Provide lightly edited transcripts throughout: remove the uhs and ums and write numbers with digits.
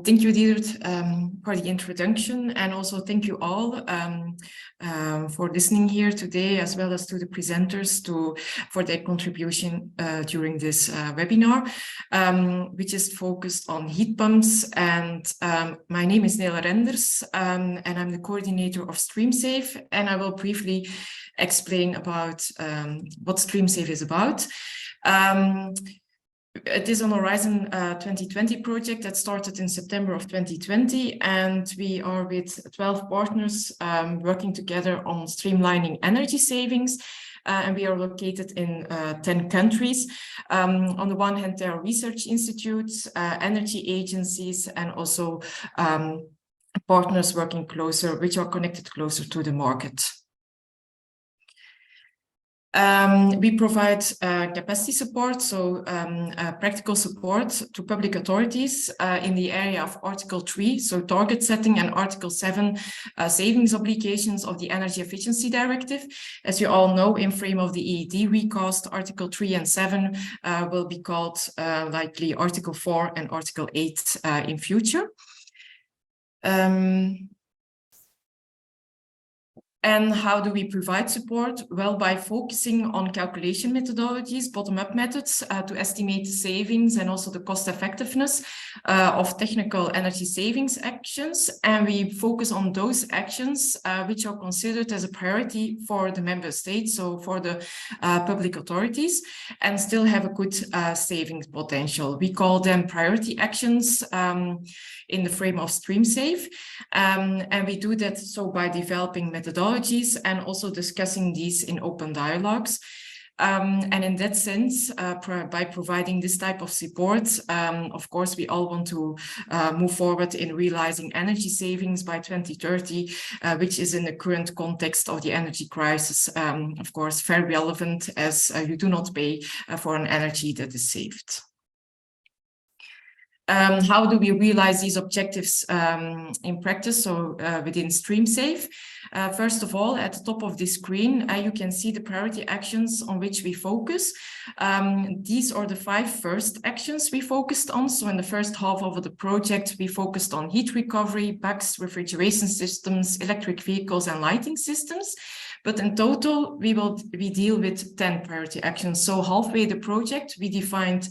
thank you, Dieert, for the introduction, and also thank you all for listening here today, as well as to the presenters for their contribution during this webinar, which is focused on heat pumps. And my name is Nela Renders, and I'm the coordinator of streamSAVE, and I will briefly explain about what streamSAVE is about. It is an Horizon 2020 project that started in September of 2020, and we are with 12 partners working together on streamlining energy savings. And we are located in 10 countries. On the one hand, there are research institutes, energy agencies, and also partners working closer, which are connected closer to the market. We provide capacity support, so practical support to public authorities in the area of Article 3, so target setting, and Article 7, savings obligations of the Energy Efficiency Directive. As you all know, in frame of the EED recast, Article 3 and 7 will be called likely Article 4 and Article 8 in future. And how do we provide support? Well, by focusing on calculation methodologies, bottom-up methods to estimate the savings and also the cost effectiveness of technical energy savings actions. And we focus on those actions which are considered as a priority for the member states, so for the public authorities, and still have a good savings potential. We call them priority actions in the frame of streamSAVE. And we do that so by developing methodologies and also discussing these in open dialogues. And in that sense, by providing this type of support, of course, we all want to move forward in realizing energy savings by 2030, which is in the current context of the energy crisis, of course, very relevant, as you do not pay for an energy that is saved. How do we realize these objectives in practice, so within streamSAVE? First of all, at the top of the screen, you can see the priority actions on which we focus. These are the 5 first actions we focused on. So in the first half of the project, we focused on heat recovery, BACs, refrigeration systems, electric vehicles, and lighting systems. But in total, we deal with 10 priority actions. So halfway the project, we defined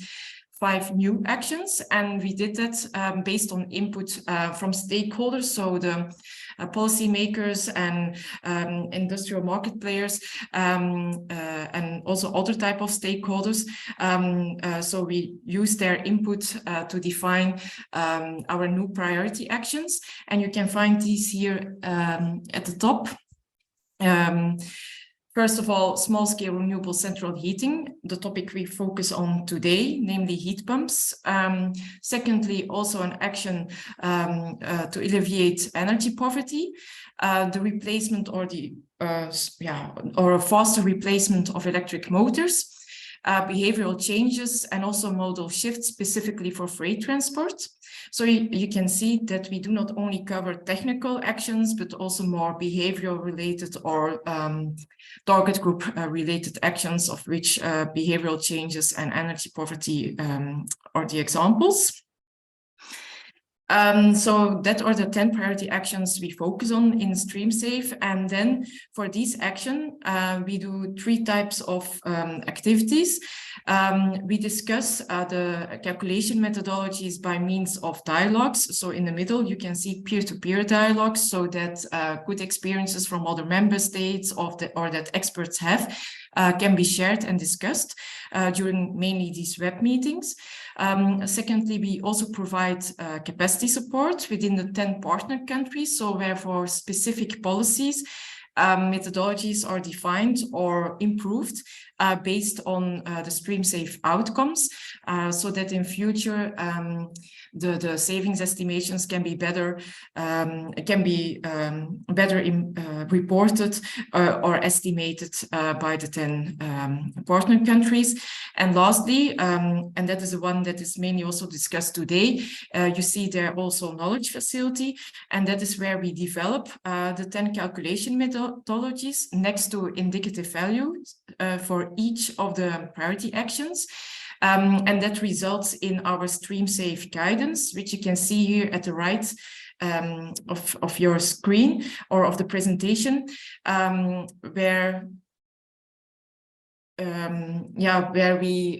5 new actions, and we did that based on input from stakeholders, so the policymakers and industrial market players, and also other type of stakeholders. So we use their input to define our new priority actions, and you can find these here at the top. First of all, small-scale renewable central heating, the topic we focus on today, namely heat pumps. Secondly, also an action to alleviate energy poverty, the replacement or a faster replacement of electric motors, behavioral changes, and also modal shifts specifically for freight transport. So you can see that we do not only cover technical actions, but also more behavioral related or target group related actions, of which behavioral changes and energy poverty are the examples. So that are the 10 priority actions we focus on in streamSAVE. And then for this action, we do 3 types of activities. We discuss the calculation methodologies by means of dialogues. So in the middle, you can see peer-to-peer dialogues, so that good experiences from other member states or that experts have can be shared and discussed during mainly these web meetings. Secondly, we also provide capacity support within the 10 partner countries, so where for specific policies, methodologies are defined or improved based on the streamSAVE outcomes, so that in future the savings estimations can be better reported or estimated by the 10 partner countries. And lastly, and that is the one that is mainly also discussed today, you see there also knowledge facility, and that is where we develop the 10 calculation methodologies next to indicative values for each of the priority actions. And that results in our streamSAVE guidance, which you can see here at the right of your screen or of the presentation, where we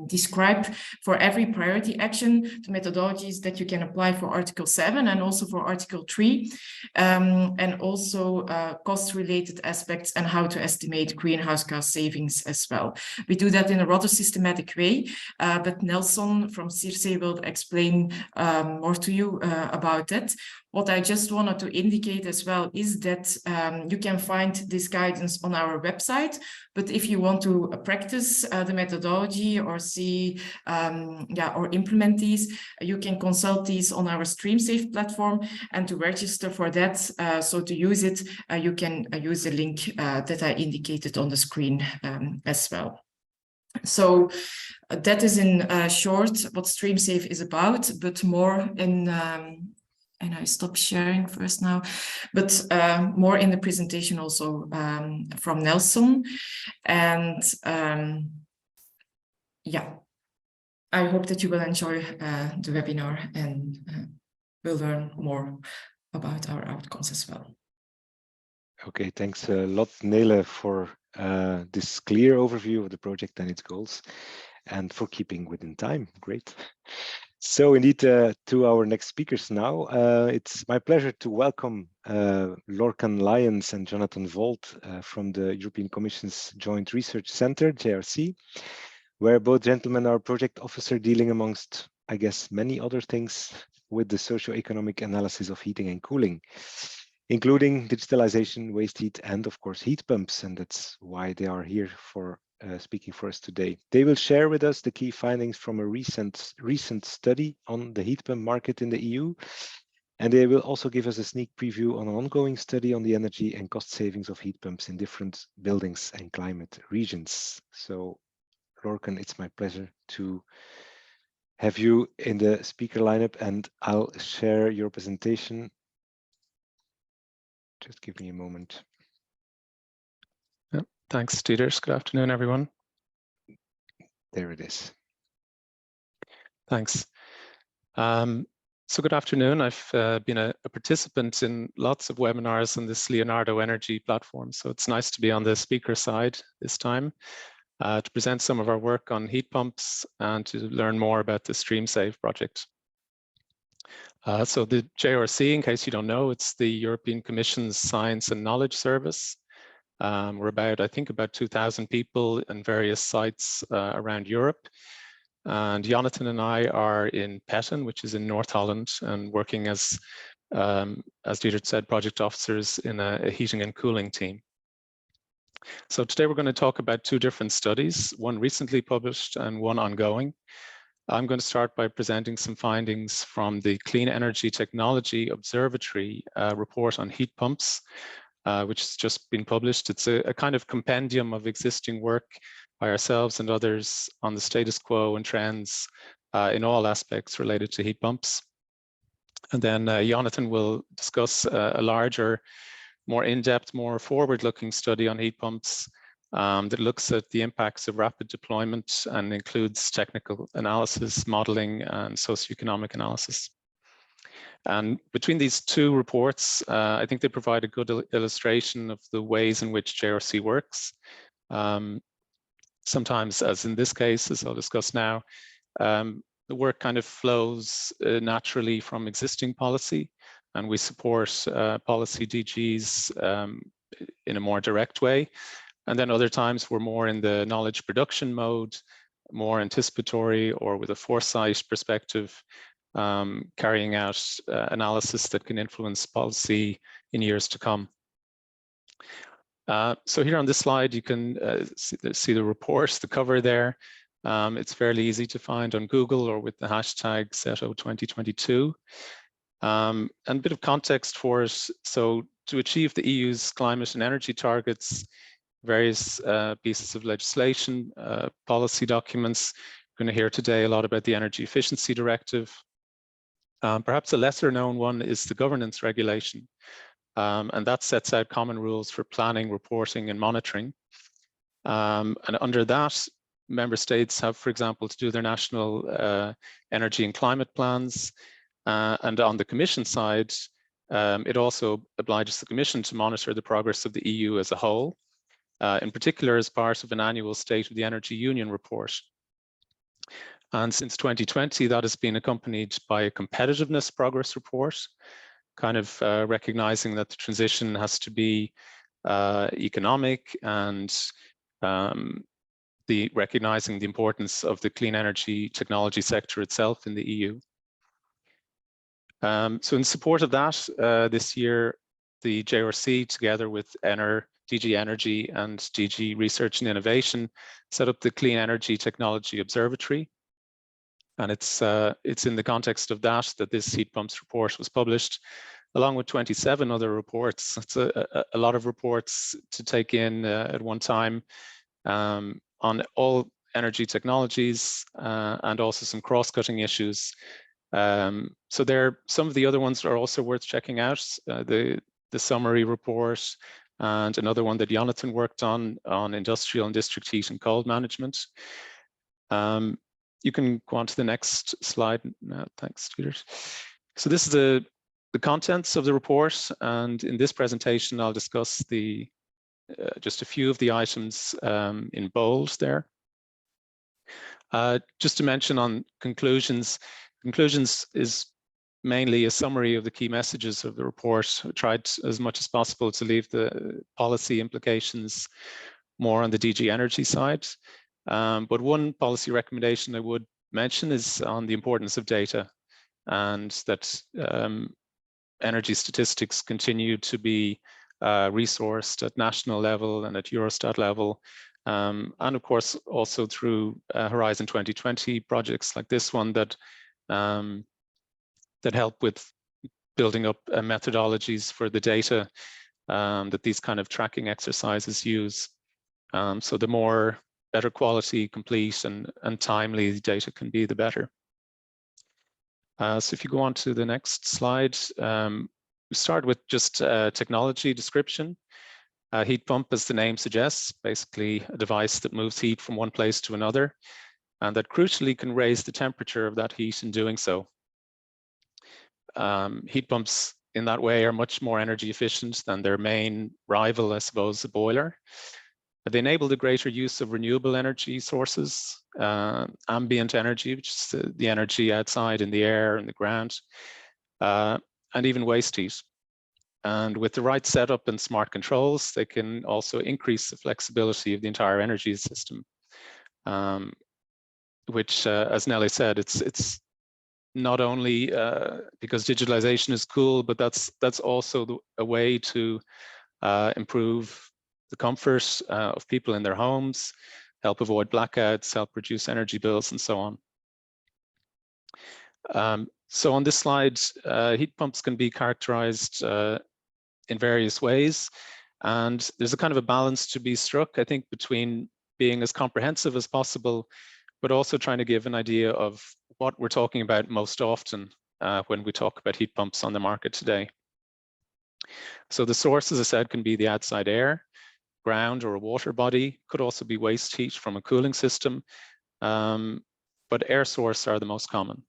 describe for every priority action the methodologies that you can apply for Article 7 and also for Article 3, and also cost-related aspects and how to estimate greenhouse gas savings as well. We do that in a rather systematic way, but Nelson from Circe will explain more to you about that. What I just wanted to indicate as well is that you can find this guidance on our website, but if you want to practice the methodology or see or implement these, you can consult these on our streamSAVE platform, and to register for that, so to use it, you can use the link that I indicated on the screen as well. So that is in short what streamSAVE is about, but more in and I stop sharing first now, but more in the presentation also from Nelson. And I hope that you will enjoy the webinar and will learn more about our outcomes as well. Okay, thanks a lot, Nele, for this clear overview of the project and its goals, and for keeping within time. Great. So indeed, to our next speakers now, it's my pleasure to welcome Lorcan Lyons and Jonathan Volt from the European Commission's Joint Research Centre, JRC, where both gentlemen are project officer dealing amongst, I guess, many other things with the socio-economic analysis of heating and cooling, including digitalization, waste heat, and of course, heat pumps. And that's why they are here for speaking for us today. They will share with us the key findings from a recent study on the heat pump market in the EU, and they will also give us a sneak preview on an ongoing study on the energy and cost savings of heat pumps in different buildings and climate regions. So, Lorcan, it's my pleasure to have you in the speaker lineup, and I'll share your presentation. Just give me a moment. Thanks, Dieters. Good afternoon, everyone. There it is. Thanks. So good afternoon. I've been a participant in lots of webinars on this Leonardo Energy platform, so it's nice to be on the speaker side this time to present some of our work on heat pumps and to learn more about the streamSAVE project. So the JRC, in case you don't know, it's the European Commission's Science and Knowledge Service. We're I think about 2,000 people in various sites around Europe. And Jonathan and I are in Petten, which is in North Holland, and working as Dieter said, project officers in a heating and cooling team. So today we're going to talk about two different studies, one recently published and one ongoing. I'm going to start by presenting some findings from the Clean Energy Technology Observatory report on heat pumps, which has just been published. It's a kind of compendium of existing work by ourselves and others on the status quo and trends in all aspects related to heat pumps. And then Jonathan will discuss a larger, more in-depth, more forward-looking study on heat pumps that looks at the impacts of rapid deployment and includes technical analysis, modeling, and socioeconomic analysis. And between these two reports, I think they provide a good illustration of the ways in which JRC works. Sometimes, as in this case, as I'll discuss now, the work kind of flows naturally from existing policy, and we support policy DGs in a more direct way. And then other times we're more in the knowledge production mode, more anticipatory or with a foresight perspective, carrying out analysis that can influence policy in years to come. So here on this slide, you can see the report, the cover there. It's fairly easy to find on Google or with the hashtag #SETO2022. And a bit of context for it. So to achieve the EU's climate and energy targets, various pieces of legislation, policy documents. We're going to hear today a lot about the Energy Efficiency Directive. Perhaps a lesser known one is the governance regulation, and that sets out common rules for planning, reporting, and monitoring. And under that, member states have, for example, to do their national energy and climate plans. And on the Commission side, it also obliges the Commission to monitor the progress of the EU as a whole, in particular as part of an annual State of the Energy Union report. And since 2020, that has been accompanied by a competitiveness progress report, kind of recognizing that the transition has to be economic and recognizing the importance of the clean energy technology sector itself in the EU. So in support of that, this year, the JRC, together with DG Energy and DG Research and Innovation, set up the Clean Energy Technology Observatory. And it's in the context of that this heat pumps report was published, along with 27 other reports. It's a lot of reports to take in at one time on all energy technologies and also some cross-cutting issues. So some of the other ones are also worth checking out. The summary report and another one that Jonathan worked on industrial and district heat and cold management. You can go on to the next slide now. Thanks, Peter. So this is the contents of the report, and in this presentation, I'll discuss just a few of the items in bold there. Just to mention on conclusions, is mainly a summary of the key messages of the report. I tried as much as possible to leave the policy implications more on the DG Energy side. But one policy recommendation I would mention is on the importance of data, and that energy statistics continue to be resourced at national level and at Eurostat level. And of course, also through Horizon 2020 projects like this one that help with building up methodologies for the data that these kind of tracking exercises use. So the better quality, complete and timely the data can be, the better. So if you go on to the next slide, we start with just technology description. Heat pump, as the name suggests, basically a device that moves heat from one place to another, and that crucially can raise the temperature of that heat in doing so. Heat pumps in that way are much more energy efficient than their main rival, I suppose, the boiler. They enable the greater use of renewable energy sources, ambient energy, which is the energy outside in the air and the ground, and even waste heat. And with the right setup and smart controls, they can also increase the flexibility of the entire energy system, which, as Nelly said, it's not only because digitalization is cool, but that's also a way to improve the comfort of people in their homes, help avoid blackouts, help reduce energy bills, and so on. So on this slide, heat pumps can be characterized in various ways, and there's a kind of a balance to be struck, I think, between being as comprehensive as possible, but also trying to give an idea of what we're talking about most often when we talk about heat pumps on the market today. So the source, as I said, can be the outside air, ground, or a water body. Could also be waste heat from a cooling system, but air source are the most common.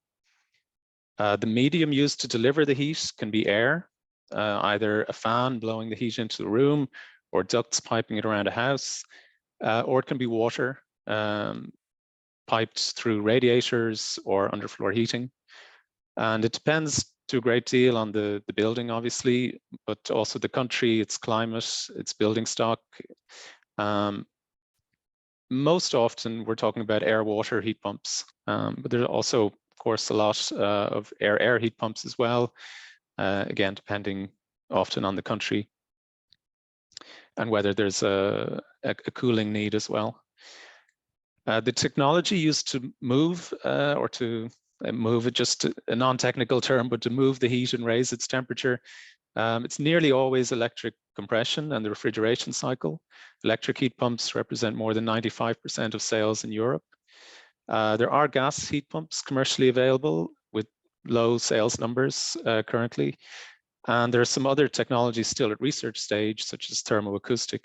The medium used to deliver the heat can be air, either a fan blowing the heat into the room or ducts piping it around a house, or it can be water piped through radiators or underfloor heating. And it depends to a great deal on the building, obviously, but also the country, its climate, its building stock. Most often we're talking about air-water heat pumps, but there's also, of course, a lot of air-air heat pumps as well, again, depending often on the country and whether there's a cooling need as well. The technology used to move or to move, just a non-technical term, but to move the heat and raise its temperature, it's nearly always electric compression and the refrigeration cycle. Electric heat pumps represent more than 95% of sales in Europe. There are gas heat pumps commercially available with low sales numbers currently. And there are some other technologies still at research stage, such as thermoacoustic.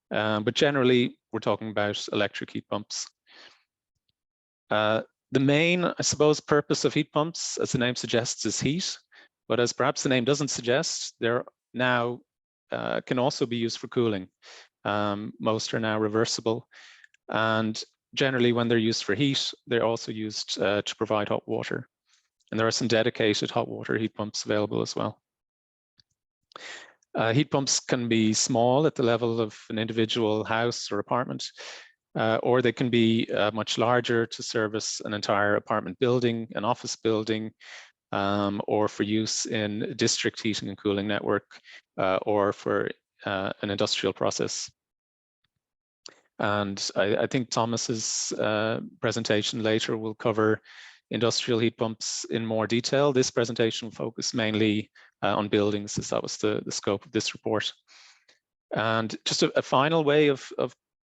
But generally, we're talking about electric heat pumps. The main, I suppose, purpose of heat pumps, as the name suggests, is heat. But as perhaps the name doesn't suggest, they're now can also be used for cooling. Most are now reversible. And generally, when they're used for heat, they're also used to provide hot water. And there are some dedicated hot water heat pumps available as well. Heat pumps can be small at the level of an individual house or apartment, or they can be much larger to service an entire apartment building, an office building, or for use in a district heating and cooling network, or for an industrial process. And I think Thomas's presentation later will cover industrial heat pumps in more detail. This presentation will focus mainly on buildings, as that was the scope of this report. And just a final way of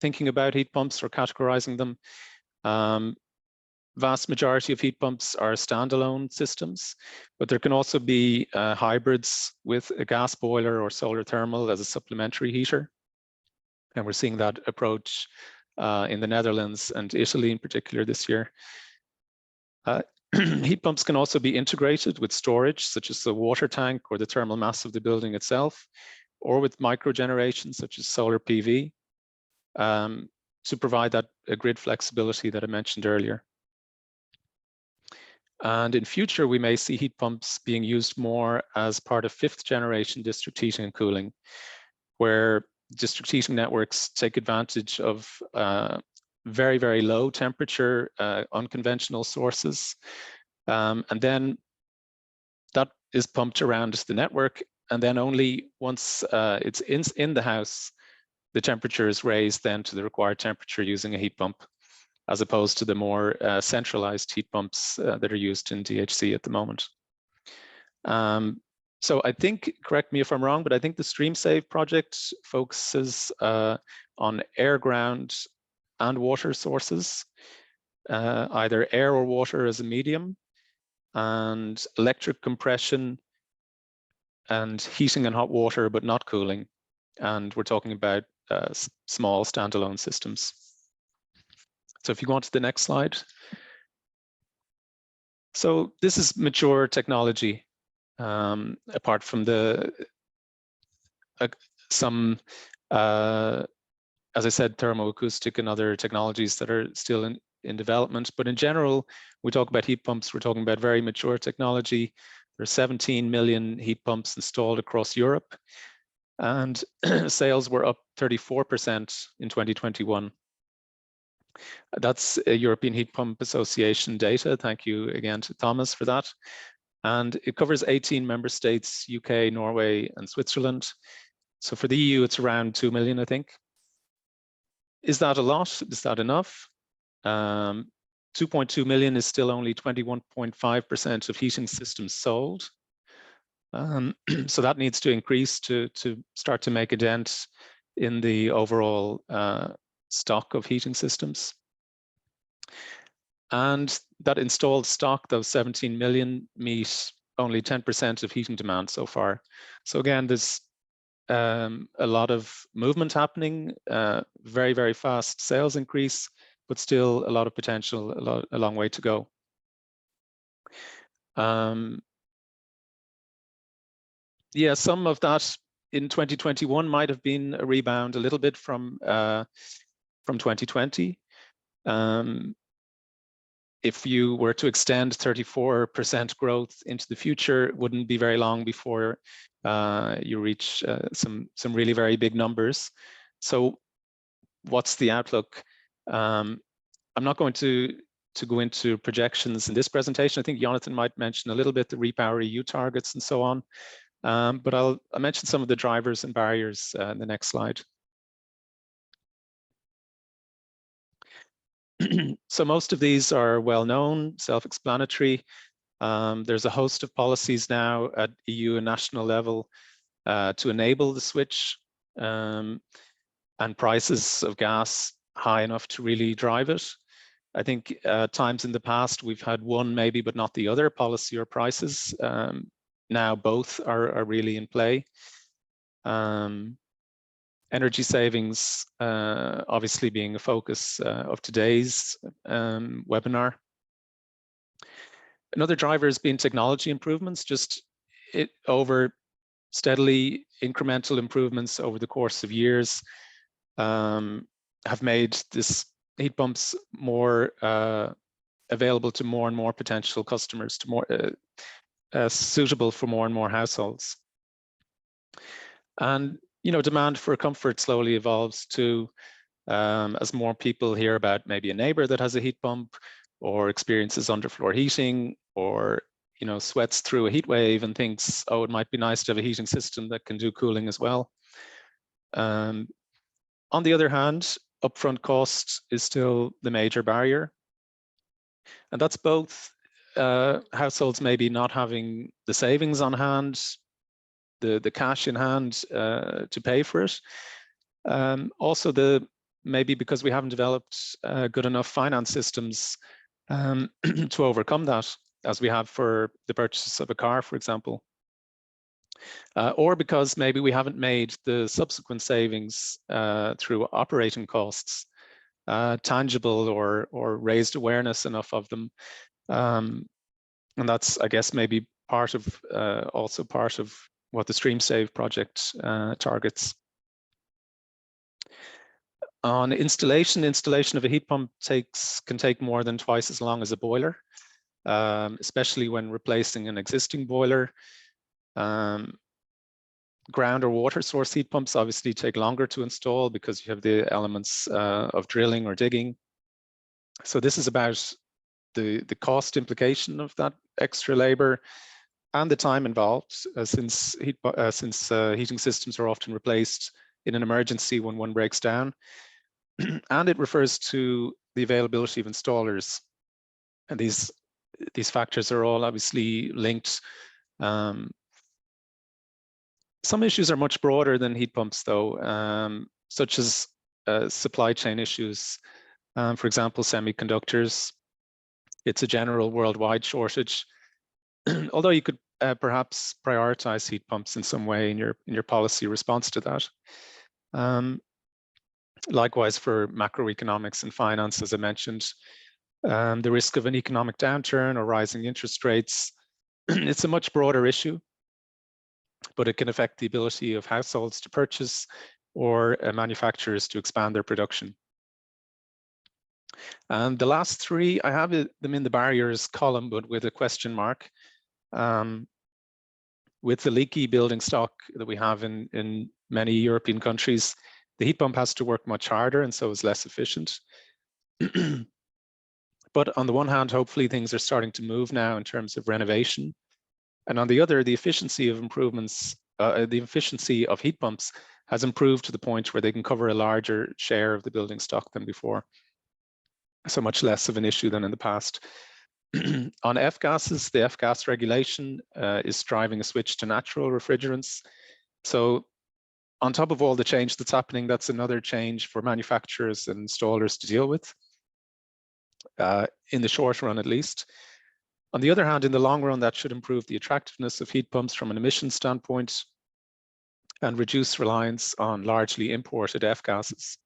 thinking about heat pumps or categorizing them. Vast majority of heat pumps are standalone systems, but there can also be hybrids with a gas boiler or solar thermal as a supplementary heater. And we're seeing that approach in the Netherlands and Italy in particular this year. Heat pumps can also be integrated with storage, such as the water tank or the thermal mass of the building itself, or with microgeneration, such as solar PV, to provide that grid flexibility that I mentioned earlier. And in future, we may see heat pumps being used more as part of 5th generation district heating and cooling, where district heating networks take advantage of very, very low temperature, unconventional sources. And then that is pumped around the network. And then only once it's in the house, the temperature is raised then to the required temperature using a heat pump, as opposed to the more centralized heat pumps that are used in DHC at the moment. So I think, correct me if I'm wrong, but I think the streamSAVE project focuses on air, ground, and water sources, either air or water as a medium, and electric compression and heating and hot water, but not cooling. And we're talking about small standalone systems. So if you go on to the next slide. So this is mature technology, apart from the some, as I said, thermoacoustic and other technologies that are still in development. But in general, we talk about heat pumps, we're talking about very mature technology. There are 17 million heat pumps installed across Europe, and sales were up 34% in 2021. That's a European Heat Pump Association data. Thank you again to Thomas for that. And it covers 18 member states, UK, Norway, and Switzerland. So for the EU, it's around 2 million, I think. Is that a lot? Is that enough? 2.2 million is still only 21.5% of heating systems sold. So that needs to increase to start to make a dent in the overall stock of heating systems. And that installed stock, those 17 million, meet only 10% of heating demand so far. So again, there's a lot of movement happening, very, very fast sales increase, but still a lot of potential, a long way to go. Yeah, some of that in 2021 might have been a rebound a little bit from 2020. If you were to extend 34% growth into the future, it wouldn't be very long before you reach some really very big numbers. So what's the outlook? I'm not going to go into projections in this presentation. I think Jonathan might mention a little bit the REPowerEU targets and so on. But I'll mention some of the drivers and barriers in the next slide. So most of these are well known, self-explanatory. There's a host of policies now at EU and national level to enable the switch, and prices of gas high enough to really drive it. I think times in the past we've had one maybe, but not the other, policy or prices. Now both are really in play. Energy savings obviously being a focus of today's webinar. Another driver has been technology improvements, just over steadily incremental improvements over the course of years have made this heat pumps more available to more and more potential customers, to more suitable for more and more households. And demand for comfort slowly evolves too, as more people hear about maybe a neighbor that has a heat pump, or experiences underfloor heating, or sweats through a heat wave and thinks, oh, it might be nice to have a heating system that can do cooling as well. On the other hand, upfront cost is still the major barrier. And that's both households maybe not having the savings on hand, the cash in hand to pay for it. Also, maybe because we haven't developed good enough finance systems to overcome that, as we have for the purchase of a car, for example. Or because maybe we haven't made the subsequent savings through operating costs tangible, or raised awareness enough of them. And that's, I guess, maybe part of also part of what the streamSAVE project targets. On installation of a heat pump can take more than twice as long as a boiler, especially when replacing an existing boiler. Ground or water source heat pumps obviously take longer to install because you have the elements of drilling or digging. So this is about the cost implication of that extra labor and the time involved, since heating systems are often replaced in an emergency when one breaks down. And it refers to the availability of installers. And these factors are all obviously linked. Some issues are much broader than heat pumps, though, such as supply chain issues. For example, semiconductors. It's a general worldwide shortage. Although you could perhaps prioritize heat pumps in some way in your policy response to that. Likewise, for macroeconomics and finance, as I mentioned, the risk of an economic downturn or rising interest rates. It's a much broader issue, but it can affect the ability of households to purchase or manufacturers to expand their production. And the last three, I have them in the barriers column, but with a question mark. With the leaky building stock that we have in many European countries, the heat pump has to work much harder and so is less efficient. But on the one hand, hopefully things are starting to move now in terms of renovation. And on the other, the efficiency of improvements, the efficiency of heat pumps has improved to the point where they can cover a larger share of the building stock than before. So much less of an issue than in the past. On F-gases, the F-gas regulation is driving a switch to natural refrigerants. So on top of all the change that's happening, that's another change for manufacturers and installers to deal with, in the short run at least. On the other hand, in the long run, that should improve the attractiveness of heat pumps from an emissions standpoint and reduce reliance on largely imported F-gases.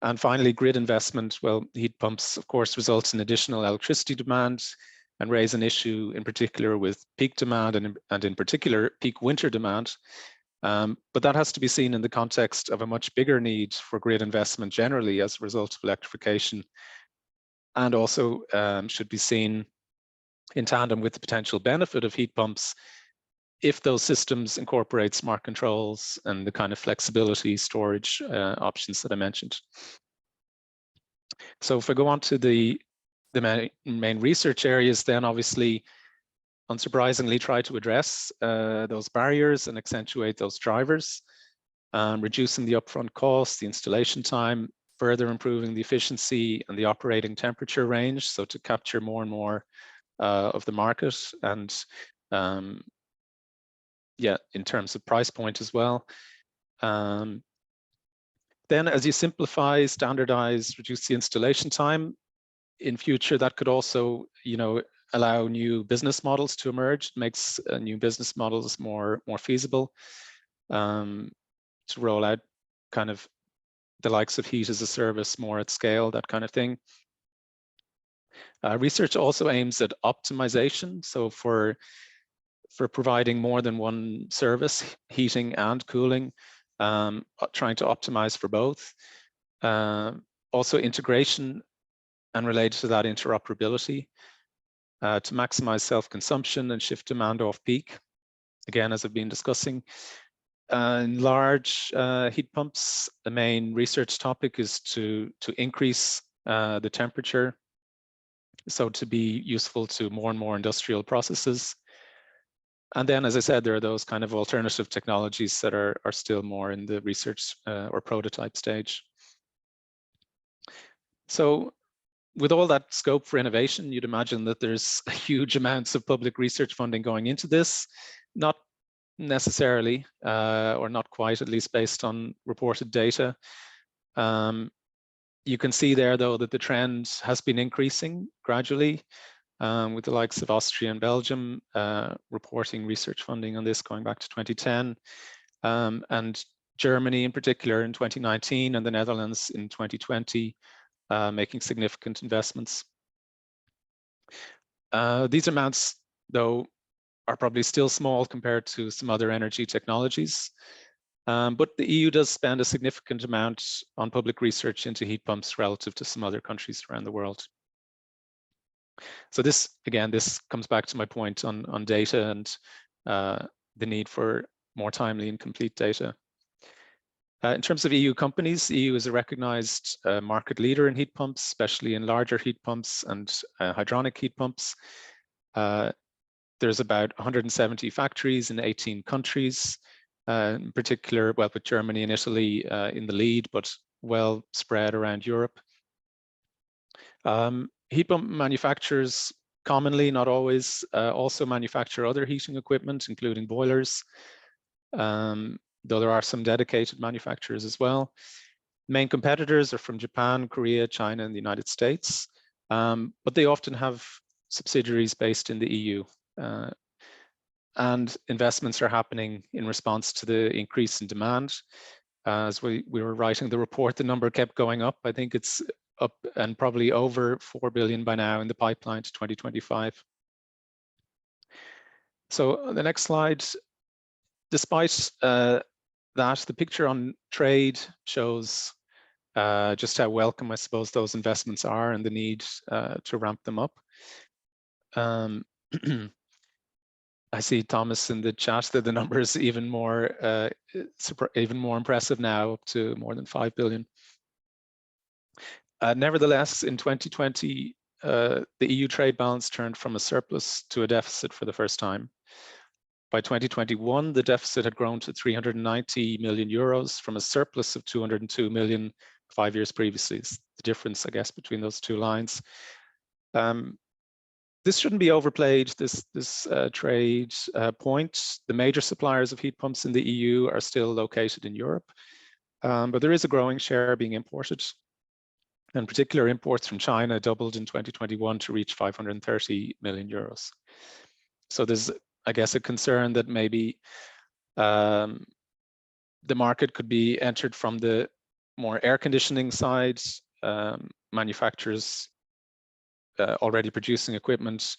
And finally, grid investment. Well, heat pumps, of course, result in additional electricity demand and raise an issue in particular with peak demand and in particular peak winter demand. But that has to be seen in the context of a much bigger need for grid investment generally as a result of electrification, and also should be seen in tandem with the potential benefit of heat pumps if those systems incorporate smart controls and the kind of flexibility storage options that I mentioned. So if I go on to the main research areas, then obviously, unsurprisingly, try to address those barriers and accentuate those drivers, reducing the upfront cost, the installation time, further improving the efficiency and the operating temperature range, so to capture more and more of the market, and yeah, in terms of price point as well. Then as you simplify, standardize, reduce the installation time, in future that could also, allow new business models to emerge. It makes new business models more feasible. to roll out kind of the likes of heat as a service more at scale, that kind of thing. Research also aims at optimization. So for providing more than one service, heating and cooling, trying to optimize for both. Also integration and related to that, interoperability to maximize self-consumption and shift demand off peak. Again, as I've been discussing. In large heat pumps, the main research topic is to increase the temperature, so to be useful to more and more industrial processes. And then, as I said, there are those kind of alternative technologies that are still more in the research or prototype stage. So with all that scope for innovation, you'd imagine that there's huge amounts of public research funding going into this, not necessarily, or not quite, at least based on reported data. You can see there, though, that the trend has been increasing gradually, with the likes of Austria and Belgium reporting research funding on this going back to 2010, and Germany in particular in 2019, and the Netherlands in 2020, making significant investments. These amounts, though, are probably still small compared to some other energy technologies. But the EU does spend a significant amount on public research into heat pumps relative to some other countries around the world. So this, again, this comes back to my point on data and the need for more timely and complete data. In terms of EU companies, the EU is a recognized market leader in heat pumps, especially in larger heat pumps and hydronic heat pumps. There's about 170 factories in 18 countries, in particular, well, with Germany and Italy in the lead, but well spread around Europe. Heat pump manufacturers commonly, not always, also manufacture other heating equipment, including boilers, though there are some dedicated manufacturers as well. Main competitors are from Japan, Korea, China, and the United States, but they often have subsidiaries based in the EU. And investments are happening in response to the increase in demand. As we were writing the report, the number kept going up. I think it's up and probably over 4 billion by now in the pipeline to 2025. So the next slide, despite that, the picture on trade shows just how welcome, I suppose, those investments are and the need to ramp them up. I see Thomas in the chat that the number is even more impressive now, up to more than 5 billion. Nevertheless, in 2020, the EU trade balance turned from a surplus to a deficit for the first time. By 2021, the deficit had grown to 390 million euros from a surplus of 202 million 5 years previously. It's the difference, I guess, between those two lines. This shouldn't be overplayed, this trade point. The major suppliers of heat pumps in the EU are still located in Europe, but there is a growing share being imported. In particular, imports from China doubled in 2021 to reach 530 million euros. So there's, I guess, a concern that maybe the market could be entered from the more air conditioning side, manufacturers already producing equipment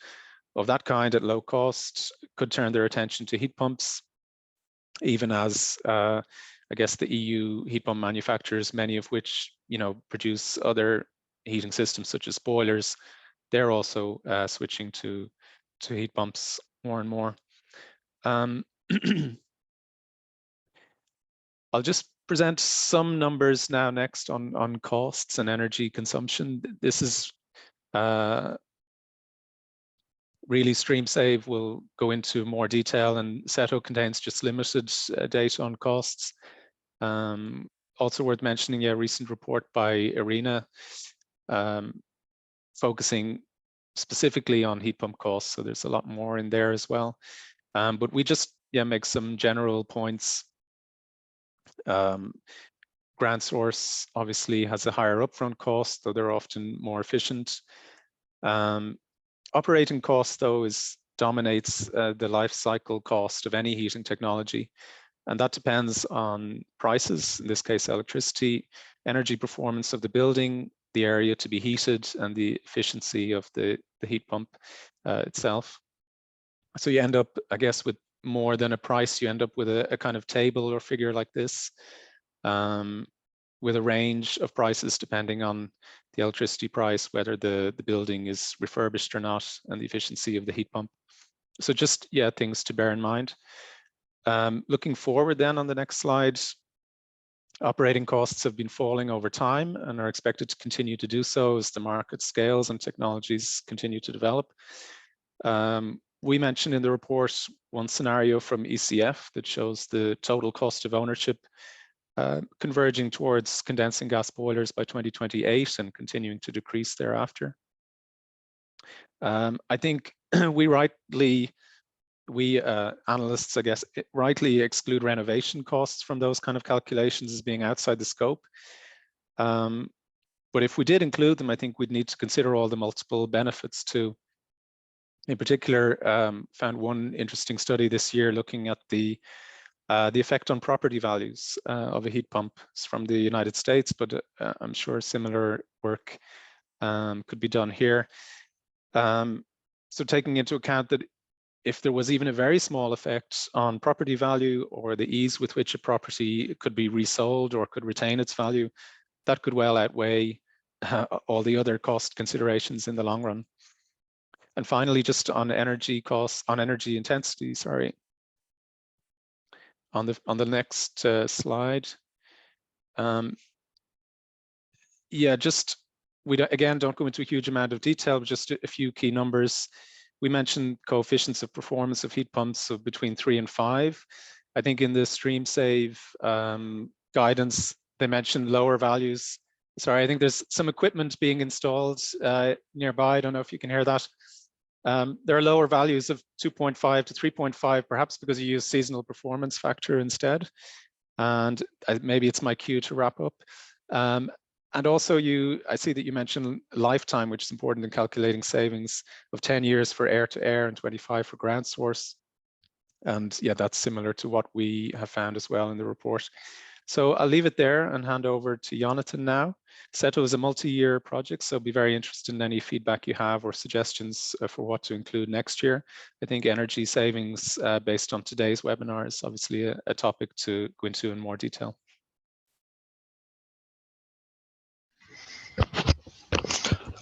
of that kind at low cost could turn their attention to heat pumps, even as I guess the EU heat pump manufacturers, many of which produce other heating systems such as boilers, they're also switching to heat pumps more and more. I'll just present some numbers now next on costs and energy consumption. This is really streamSAVE will go into more detail, and SETO contains just limited data on costs. Also worth mentioning, a recent report by IRENA focusing specifically on heat pump costs, so there's a lot more in there as well. But we just make some general points. Grant source obviously has a higher upfront cost, though they're often more efficient. Operating cost, though, dominates the life cycle cost of any heating technology. And that depends on prices, in this case, electricity, energy performance of the building, the area to be heated, and the efficiency of the heat pump itself. So you end up, I guess, with more than a price. You end up with a kind of table or figure like this, with a range of prices depending on the electricity price, whether the building is refurbished or not, and the efficiency of the heat pump. So just, yeah, things to bear in mind. Looking forward then on the next slide, operating costs have been falling over time and are expected to continue to do so as the market scales and technologies continue to develop. We mentioned in the report one scenario from ECF that shows the total cost of ownership converging towards condensing gas boilers by 2028 and continuing to decrease thereafter. I think we analysts, I guess, rightly exclude renovation costs from those kind of calculations as being outside the scope. But if we did include them, I think we'd need to consider all the multiple benefits too. In particular, found one interesting study this year looking at the effect on property values of a heat pump. It's from the United States, but I'm sure similar work could be done here. So taking into account that if there was even a very small effect on property value or the ease with which a property could be resold or could retain its value, that could well outweigh all the other cost considerations in the long run. And finally, just on energy costs, on energy intensity, sorry. On the next slide. Yeah, just, we again don't go into a huge amount of detail, but just a few key numbers. We mentioned coefficients of performance of heat pumps of between 3 and 5. I think in the StreamSAVE guidance, they mentioned lower values. Sorry, I think there's some equipment being installed nearby. I don't know if you can hear that. There are lower values of 2.5 to 3.5, perhaps because you use seasonal performance factor instead. And maybe it's my cue to wrap up. And also I see that you mentioned lifetime, which is important in calculating savings of 10 years for air-to-air and 25 for ground source. And yeah, that's similar to what we have found as well in the report. So I'll leave it there and hand over to Jonathan now. SETO is a multi-year project, so be very interested in any feedback you have or suggestions for what to include next year. I think energy savings based on today's webinar is obviously a topic to go into in more detail.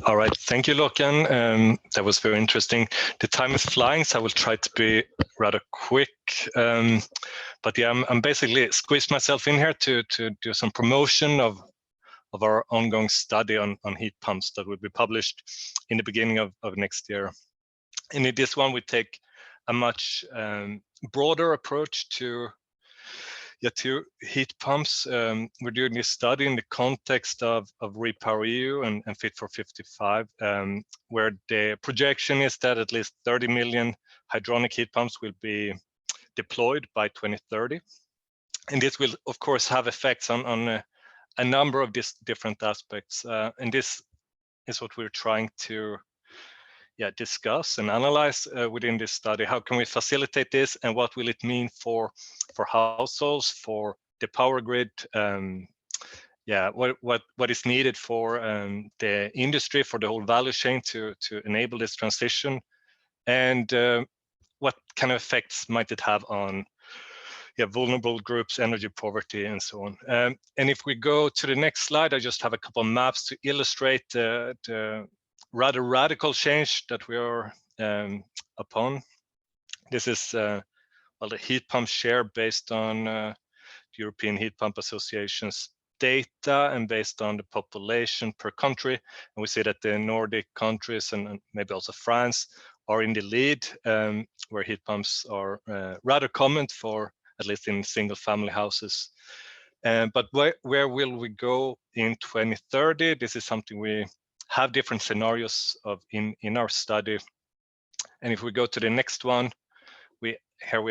All right, thank you, Loken. That was very interesting. The time is flying, so I will try to be rather quick. But yeah, I'm basically squeezed myself in here to do some promotion of our ongoing study on heat pumps that will be published in the beginning of next year. And in this one, we take a much broader approach to heat pumps. We're doing this study in the context of REPowerEU and Fit for 55, where the projection is that at least 30 million hydronic heat pumps will be deployed by 2030. And this will, of course, have effects on a number of different aspects. And this is what we're trying to discuss and analyze within this study. How can we facilitate this, and what will it mean for households, for the power grid? What is needed for the industry, for the whole value chain to enable this transition, and what kind of effects might it have on vulnerable groups, energy poverty, and so on. And if we go to the next slide, I just have a couple of maps to illustrate the rather radical change that we are upon. This is the heat pump share based on the European Heat Pump Association's data and based on the population per country. And we see that the Nordic countries and maybe also France are in the lead, where heat pumps are rather common for at least in single family houses. But where will we go in 2030? This is something we have different scenarios of in our study. And if we go to the next one, we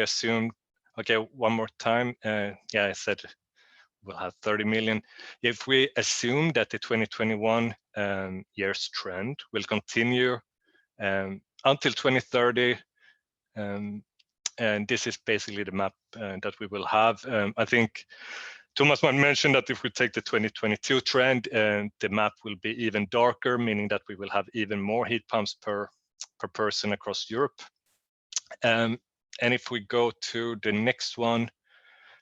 assume, okay, one more time, I said we'll have 30 million. If we assume that the 2021 year's trend will continue until 2030, And this is basically the map that we will have. I think Thomas mentioned that if we take the 2022 trend, the map will be even darker, meaning that we will have even more heat pumps per person across Europe. And if we go to the next one,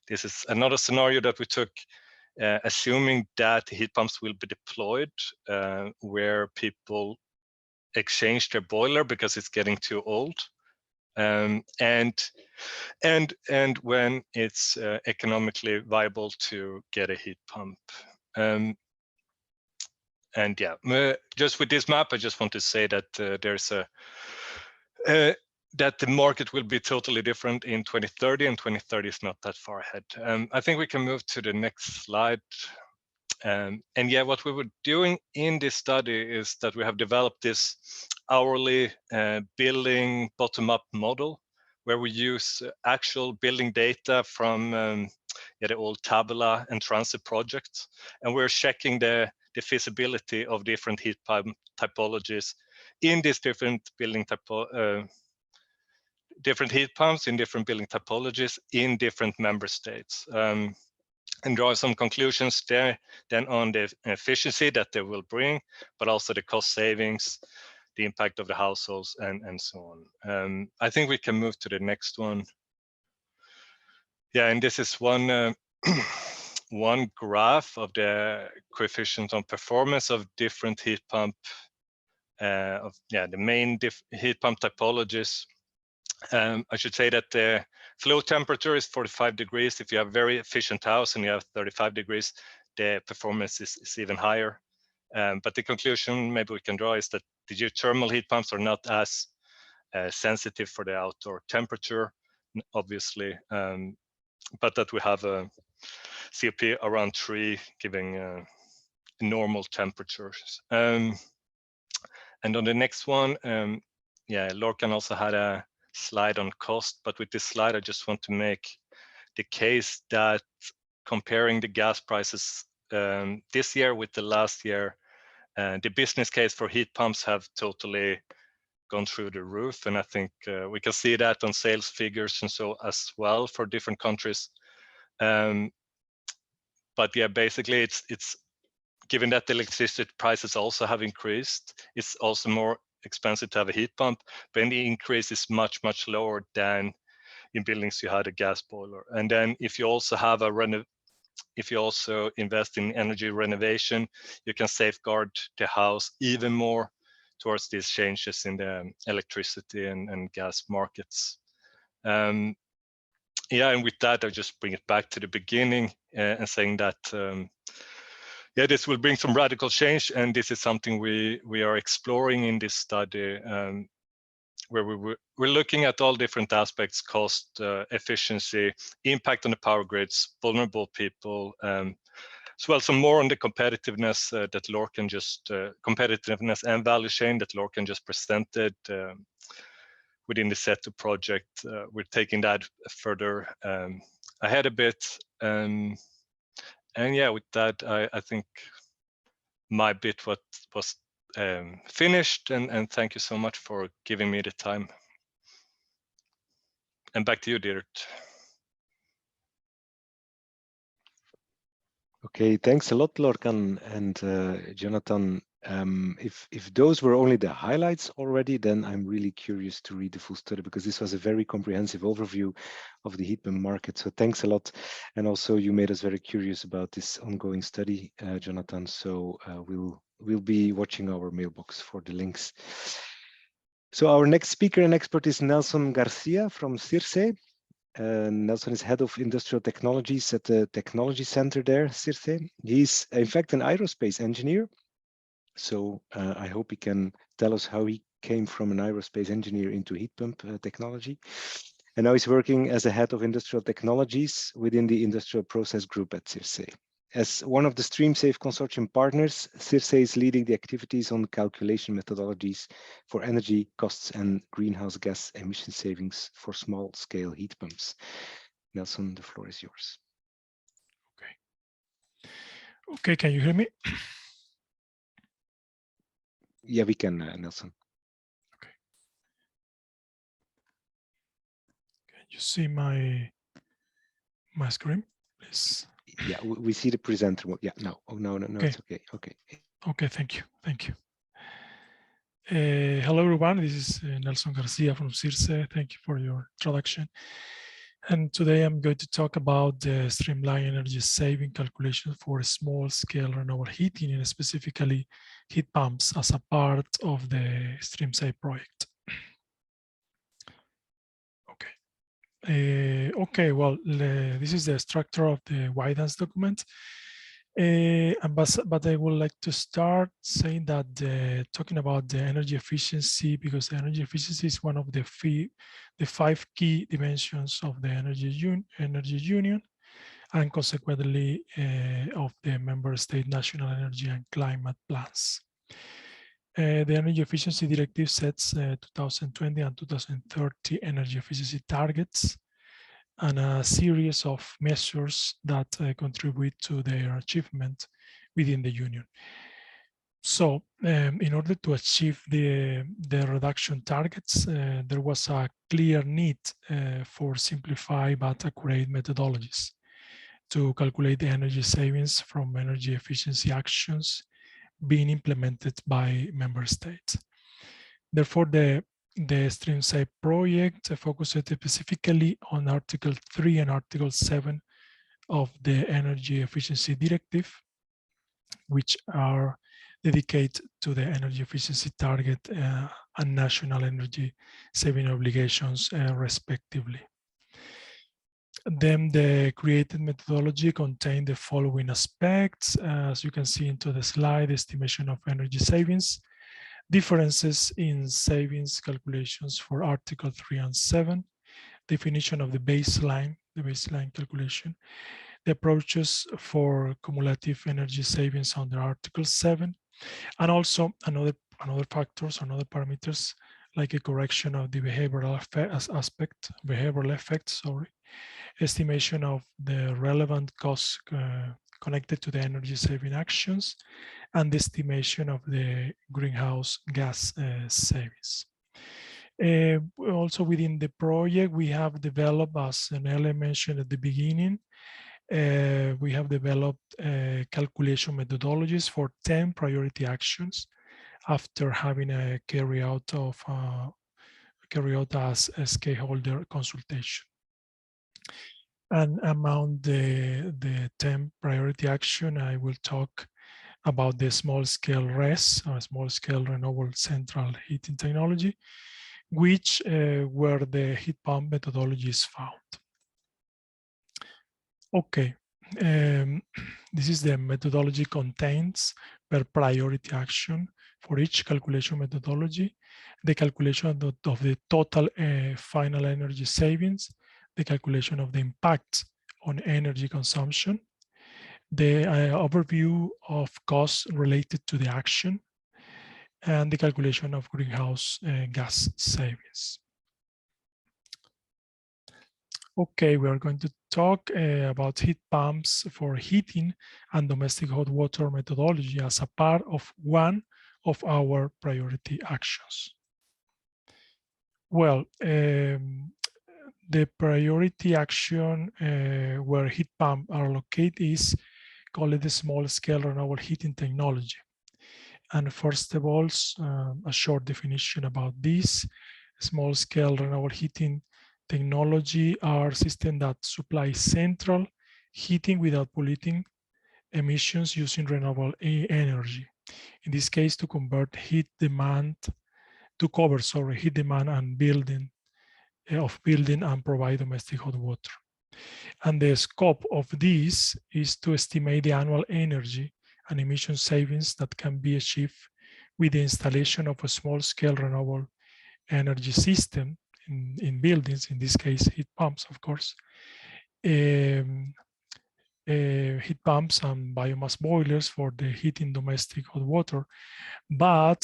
this is another scenario that we took, assuming that heat pumps will be deployed where people exchange their boiler because it's getting too old, and when it's economically viable to get a heat pump. And yeah, just with this map, I just want to say that there's a that the market will be totally different in 2030, and 2030 is not that far ahead. I think we can move to the next slide. And yeah, what we were doing in this study is that we have developed this hourly billing bottom-up model, where we use actual billing data from the old Tabula and Transit projects, and we're checking the feasibility of different heat pump typologies in these different billing different heat pumps in different billing typologies in different member states, and draw some conclusions there then on the efficiency that they will bring, but also the cost savings, the impact of the households, and so on. I think we can move to the next one. Yeah, and this is one one graph of the coefficient on performance of different heat pump the main heat pump typologies. I should say that the flow temperature is 45 degrees. If you have a very efficient house and you have 35 degrees, the performance is even higher. But the conclusion maybe we can draw is that the geothermal heat pumps are not as sensitive for the outdoor temperature, obviously, but that we have a COP around 3, giving normal temperatures. And on the next one, Lorcan also had a slide on cost, but with this slide I just want to make the case that comparing the gas prices this year with the last year, the business case for heat pumps have totally gone through the roof, and I think we can see that on sales figures and so as well for different countries. But yeah, basically it's given that the electricity prices also have increased, it's also more expensive to have a heat pump, but the increase is much lower than in buildings you had a gas boiler. And then if you also have if you also invest in energy renovation, you can safeguard the house even more towards these changes in the electricity and gas markets. Yeah, and with that I just bring it back to the beginning and saying that yeah, this will bring some radical change, and this is something we are exploring in this study, where we're looking at all different aspects: cost, efficiency, impact on the power grids, vulnerable people, as well some more on the competitiveness that Lorcan just competitiveness and value chain that Lorcan just presented within the SETU project. We're taking that further ahead a bit. And yeah, with that, I think my bit was finished, and thank you so much for giving me the time. And back to you, Dirk. Okay, thanks a lot, Lorcan and Jonathan. If those were only the highlights already, then I'm really curious to read the full study, because this was a very comprehensive overview of the heat pump market. So thanks a lot. And also you made us very curious about this ongoing study, Jonathan. So we'll be watching our mailbox for the links. So our next speaker and expert is Nelson Garcia from CIRSE. Nelson is head of industrial technologies at the technology center there, CIRSE. He's in fact an aerospace engineer. So I hope he can tell us how he came from an aerospace engineer into heat pump technology. And now he's working as a head of industrial technologies within the industrial process group at CIRSE. As one of the streamSAVE consortium partners, CIRSE is leading the activities on calculation methodologies for energy costs and greenhouse gas emission savings for small-scale heat pumps. Nelson, the floor is yours. Okay, can you hear me? Yeah, we can, Nelson. Okay. you see my screen, please? Yeah, we see the presenter. Yeah, no. Oh, no, Okay. it's okay. Okay. Okay, thank you. Hello, everyone. This is Nelson Garcia from CIRSE. Thank you for your introduction. And today I'm going to talk about the streamlined energy saving calculation for small-scale renewable heating, and specifically heat pumps as a part of the streamSAVE project. Okay, well, this is the structure of the guidance document. But I would like to start saying that talking about the energy efficiency, because the energy efficiency is one of the 5 key dimensions of the energy union, and consequently of the member state national energy and climate plans. The Energy Efficiency Directive sets 2020 and 2030 energy efficiency targets and a series of measures that contribute to their achievement within the Union. So in order to achieve the reduction targets, there was a clear need for simplified but accurate methodologies to calculate the energy savings from energy efficiency actions being implemented by member states. Therefore, the streamSAVE project focused specifically on Article 3 and Article 7 of the Energy Efficiency Directive, which are dedicated to the energy efficiency target and national energy saving obligations, respectively. Then the created methodology contained the following aspects. As you can see into the slide, estimation of energy savings, differences in savings calculations for Article 3 and 7, definition of the baseline calculation, the approaches for cumulative energy savings under Article 7, and also another factors, another parameters, like a correction of the behavioral effects, estimation of the relevant costs connected to the energy saving actions, and the estimation of the greenhouse gas savings. Also within the project, we have developed, as Nele mentioned at the beginning, we have developed calculation methodologies for 10 priority actions after having a carry out as a stakeholder consultation. And among the 10 priority action, I will talk about the small-scale RES, or small-scale renewable central heating technology, which where the heat pump methodology is found. Okay, this is the methodology contains per priority action for each calculation methodology, the calculation of the total final energy savings, the calculation of the impact on energy consumption, the overview of costs related to the action, and the calculation of greenhouse gas savings. Okay, we are going to talk about heat pumps for heating and domestic hot water methodology as a part of one of our priority actions. Well, the priority action where heat pumps are located is called the small-scale renewable heating technology. And first of all, a short definition about this. Small-scale renewable heating technology are systems that supply central heating without polluting emissions using renewable energy. In this case, to convert heat demand, to cover, heat demand and building and provide domestic hot water. And the scope of this is to estimate the annual energy and emission savings that can be achieved with the installation of a small-scale renewable energy system in buildings, in this case, heat pumps, of course, heat pumps and biomass boilers for the heating domestic hot water. But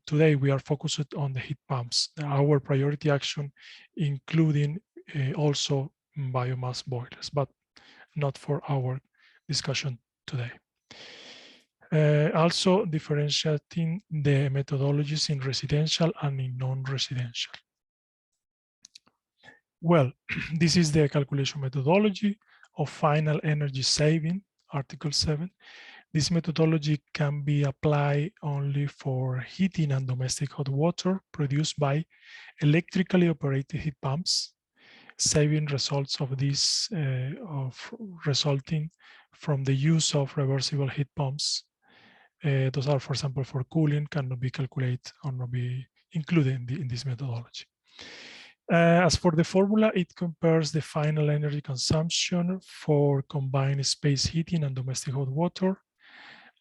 today we are focused on the heat pumps, our priority action, including also biomass boilers, but not for our discussion today. Also differentiating the methodologies in residential and in non-residential. Well, this is the calculation methodology of final energy saving, Article 7. This methodology can be applied only for heating and domestic hot water produced by electrically operated heat pumps. Saving results of this resulting from the use of reversible heat pumps. Those are, for example, for cooling, cannot be calculated or not be included in this methodology. As for the formula, it compares the final energy consumption for combined space heating and domestic hot water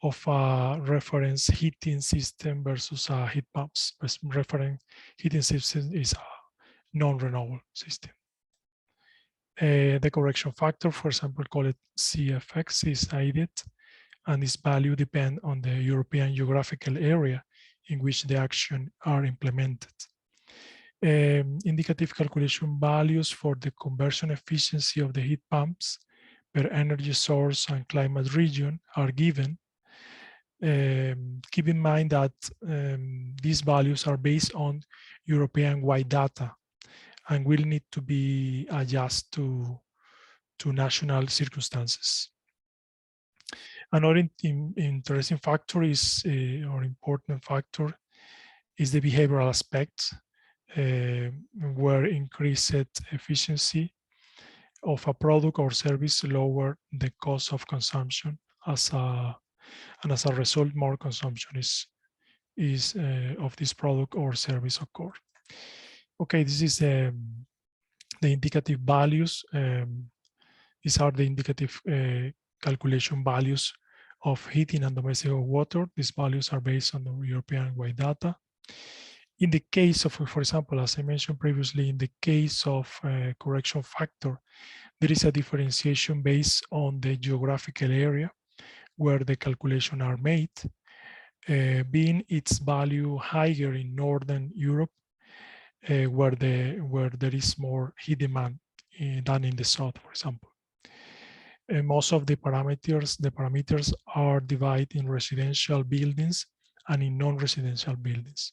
of a reference heating system versus a heat pumps. Reference heating system is a non-renewable system. The correction factor, for example, call it CFX, is added, and its value depends on the European geographical area in which the action are implemented. Indicative calculation values for the conversion efficiency of the heat pumps per energy source and climate region are given. Keep in mind that these values are based on European-wide data and will need to be adjusted to national circumstances. Another interesting factor is, or important factor, is the behavioral aspect, where increased efficiency of a product or service lower the cost of consumption, and as a result, more consumption is of this product or service occur. Okay, this is the indicative values. These are the indicative calculation values of heating and domestic water. These values are based on the European-wide data. In the case of, for example, as I mentioned previously, in the case of correction factor, there is a differentiation based on the geographical area where the calculations are made, being its value higher in Northern Europe, where there is more heat demand than in the south, for example. Most of the parameters are divided in residential buildings and in non-residential buildings.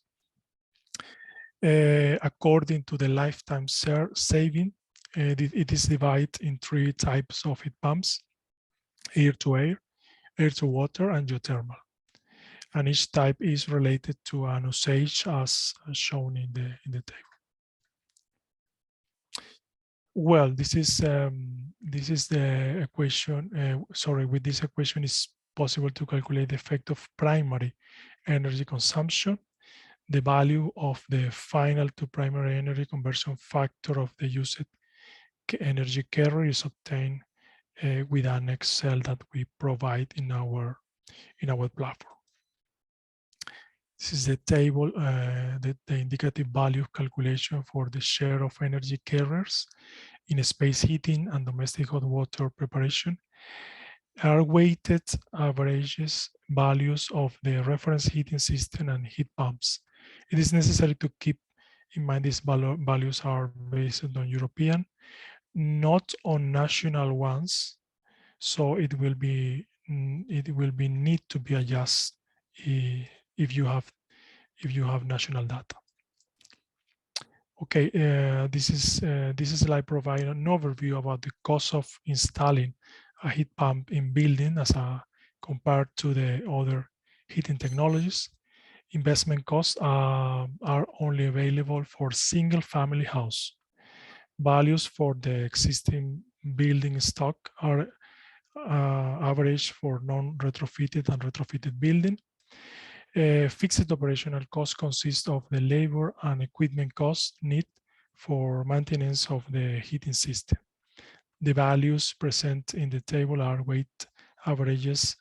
According to the lifetime saving, it is divided in 3 types of heat pumps: air-to-air, air-to-water, and geothermal. And each type is related to an usage as shown in the table. Well, this is the equation. Sorry, with this equation, it's possible to calculate the effect of primary energy consumption. The value of the final to primary energy conversion factor of the used energy carrier is obtained with an Excel that we provide in our platform. This is the table, the indicative value calculation for the share of energy carriers in space heating and domestic hot water preparation are weighted averages values of the reference heating system and heat pumps. It is necessary to keep in mind these values are based on European, not on national ones. So it will be need to be adjusted if you have national data. Okay, this slide provides an overview about the cost of installing a heat pump in building compared to the other heating technologies. Investment costs are only available for single family house. Values for the existing building stock are average for non-retrofitted and retrofitted building. Fixed operational costs consist of the labor and equipment costs needed for maintenance of the heating system. The values present in the table are weight averages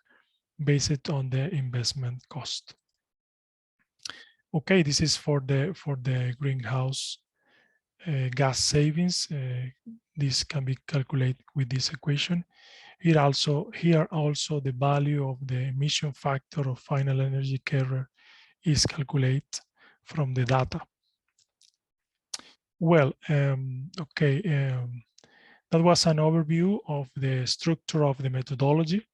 based on the investment cost. Okay, this is for the greenhouse gas savings. This can be calculated with this equation. Here also the value of the emission factor of final energy carrier is calculated from the data. Well, okay, that was an overview of the structure of the methodology.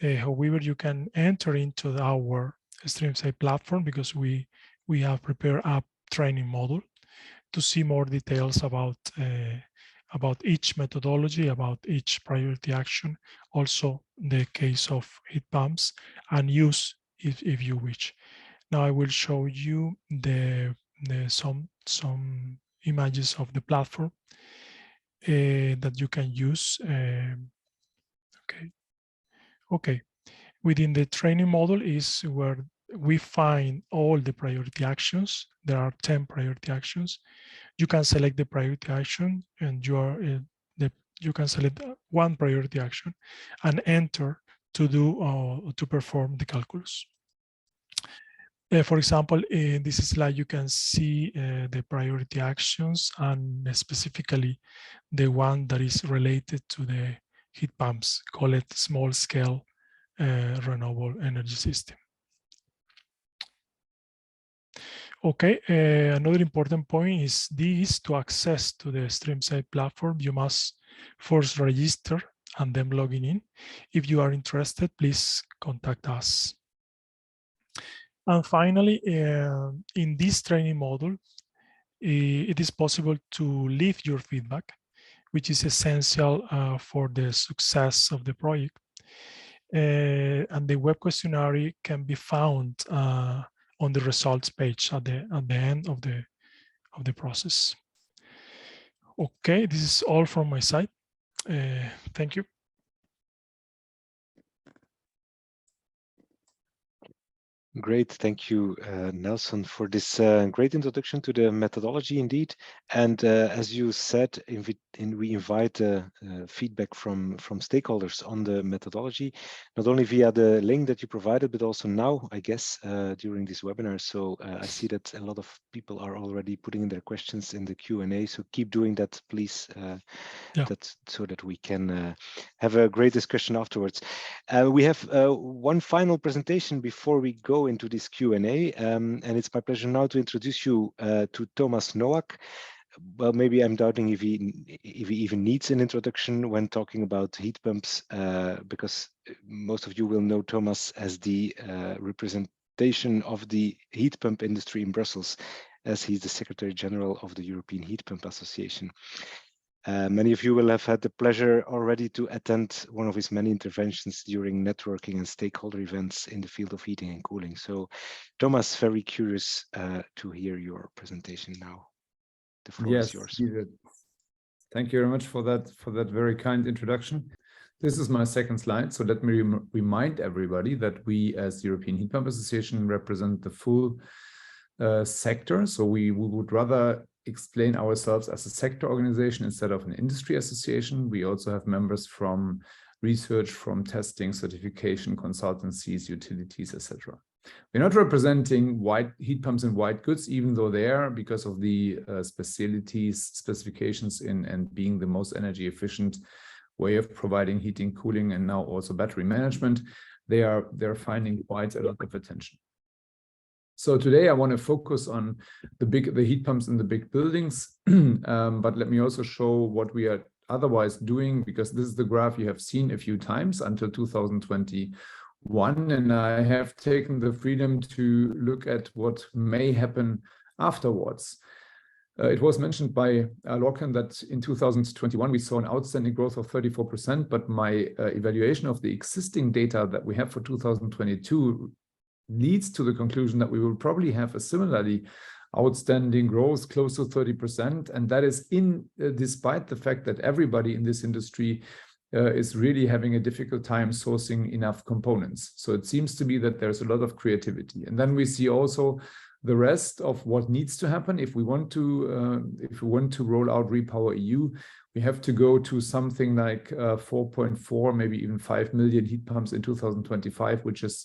However, you can enter into our streamSAVE platform because we have prepared a training module to see more details about each methodology, about each priority action, also the case of heat pumps, and use if you wish. Now I will show you some images of the platform that you can use. Okay. Within the training model is where we find all the priority actions. There are 10 priority actions. You can select the priority action, and you can select one priority action and enter to perform the calculus. For example, in this slide, you can see the priority actions, and specifically the one that is related to the heat pumps, call it small scale renewable energy system. Okay, another important point is this: to access to the streamSAVE platform, you must first register and then logging in. If you are interested, please contact us. And finally, in this training module, it is possible to leave your feedback, which is essential for the success of the project. And the web questionnaire can be found on the results page at the end of the process. Okay, this is all from my side. Thank you. Great, thank you, Nelson, for this great introduction to the methodology indeed. And as you said, we invite feedback from stakeholders on the methodology, not only via the link that you provided, but also now, I guess, during this webinar. So I see that a lot of people are already putting in their questions in the Q&A. So keep doing that, please, so that we can have a great discussion afterwards. We have one final presentation before we go into this Q&A, and it's my pleasure now to introduce you to Thomas Nowak. Well, maybe I'm doubting if he even needs an introduction when talking about heat pumps, because most of you will know Thomas as the representation of the heat pump industry in Brussels, as he's the Secretary General of the European Heat Pump Association. Many of you will have had the pleasure already to attend one of his many interventions during networking and stakeholder events in the field of heating and cooling. So, Thomas, very curious to hear your presentation now. The floor is yours. Thank you very much for that very kind introduction. This is my second slide, so let me remind everybody that we, as the European Heat Pump Association, represent the full sector. So we would rather explain ourselves as a sector organization instead of an industry association. We also have members from research, from testing, certification, consultancies, utilities, etc. We're not representing heat pumps and white goods, even though they are, because of the specifications and being the most energy efficient way of providing heating, cooling, and now also battery management. They're finding quite a lot of attention. So today I want to focus on the heat pumps in the big buildings, but let me also show what we are otherwise doing, because this is the graph you have seen a few times until 2021, and I have taken the freedom to look at what may happen afterwards. It was mentioned by Lorcan that in 2021 we saw an outstanding growth of 34%, but my evaluation of the existing data that we have for 2022 leads to the conclusion that we will probably have a similarly outstanding growth, close to 30%, and that is despite the fact that everybody in this industry is really having a difficult time sourcing enough components. So it seems to be that there's a lot of creativity. And then we see also the rest of what needs to happen. If we want to roll out REPowerEU, we have to go to something like 4.4, maybe even 5 million heat pumps in 2025, which is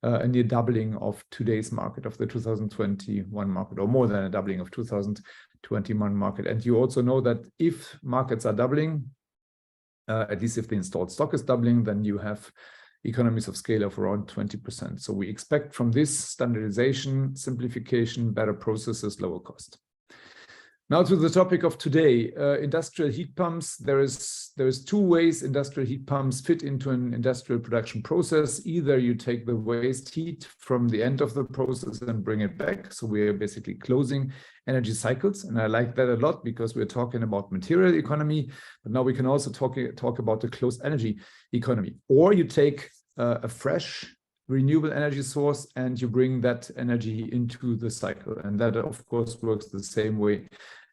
a near doubling of today's market, of the 2021 market, or more than a doubling of 2021 market. And you also know that if markets are doubling, at least if the installed stock is doubling, then you have economies of scale of around 20%. So we expect from this standardization, simplification, better processes, lower cost. Now to the topic of today, industrial heat pumps. There's two ways industrial heat pumps fit into an industrial production process. Either you take the waste heat from the end of the process and bring it back. So we're basically closing energy cycles. And I like that a lot because we're talking about material economy, but now we can also talk about the closed energy economy. Or you take a fresh renewable energy source and you bring that energy into the cycle. And that, of course, works the same way